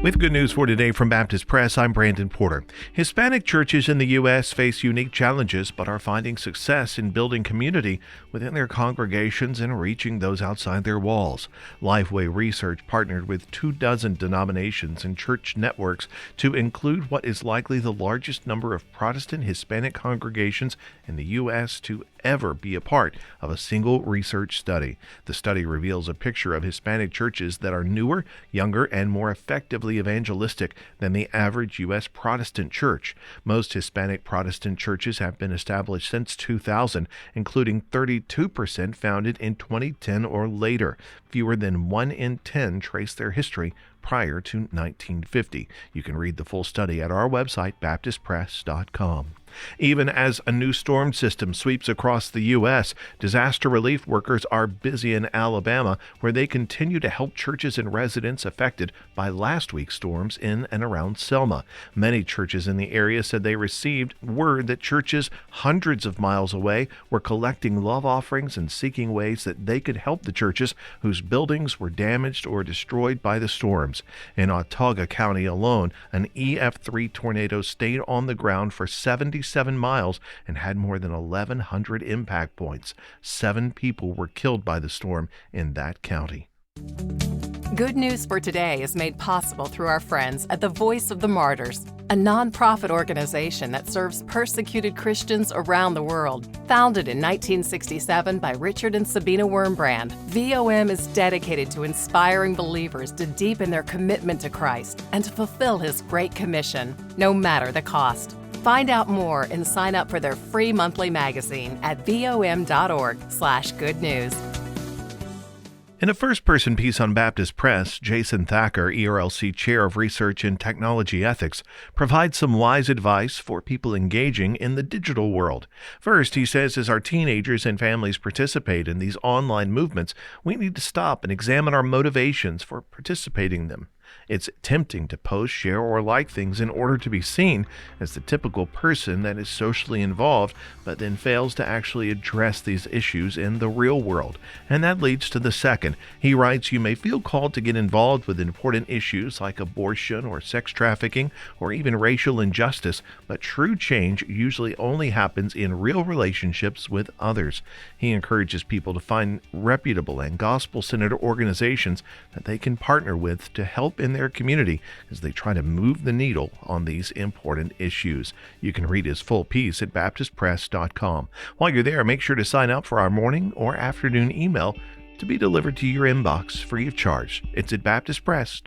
With good news for today from Baptist Press, I'm Brandon Porter. Hispanic churches in the U.S. face unique challenges, but are finding success in building community within their congregations and reaching those outside their walls. Lifeway Research partnered with 24 denominations and church networks to include what is likely the largest number of Protestant Hispanic congregations in the U.S. to ever be a part of a single research study. The study reveals a picture of Hispanic churches that are newer, younger, and more effectively evangelistic than the average U.S. Protestant church. Most Hispanic Protestant churches have been established since 2000, including 32% founded in 2010 or later. Fewer than 1 in 10 trace their history prior to 1950. You can read the full study at our website, baptistpress.com. Even as a new storm system sweeps across the U.S., disaster relief workers are busy in Alabama, where they continue to help churches and residents affected by last week's storms in and around Selma. Many churches in the area said they received word that churches hundreds of miles away were collecting love offerings and seeking ways that they could help the churches whose buildings were damaged or destroyed by the storms. In Autauga County alone, an EF3 tornado stayed on the ground for 77 miles and had more than 1,100 impact points. 7 people were killed by the storm in that county. Good News for Today is made possible through our friends at the Voice of the Martyrs, a nonprofit organization that serves persecuted Christians around the world. Founded in 1967 by Richard and Sabina Wurmbrand, VOM is dedicated to inspiring believers to deepen their commitment to Christ and to fulfill His Great Commission, no matter the cost. Find out more and sign up for their free monthly magazine at vom.org/good news. In a first-person piece on Baptist Press, Jason Thacker, ERLC Chair of Research and Technology Ethics, provides some wise advice for people engaging in the digital world. First, he says, as our teenagers and families participate in these online movements, we need to stop and examine our motivations for participating in them. It's tempting to post, share, or like things in order to be seen as the typical person that is socially involved, but then fails to actually address these issues in the real world. And that leads to the second. He writes, you may feel called to get involved with important issues like abortion or sex trafficking or even racial injustice, but true change usually only happens in real relationships with others. He encourages people to find reputable and gospel-centered organizations that they can partner with to help in their community as they try to move the needle on these important issues. You can read his full piece at baptistpress.com. While you're there, make sure to sign up for our morning or afternoon email to be delivered to your inbox free of charge. It's at Baptist Press.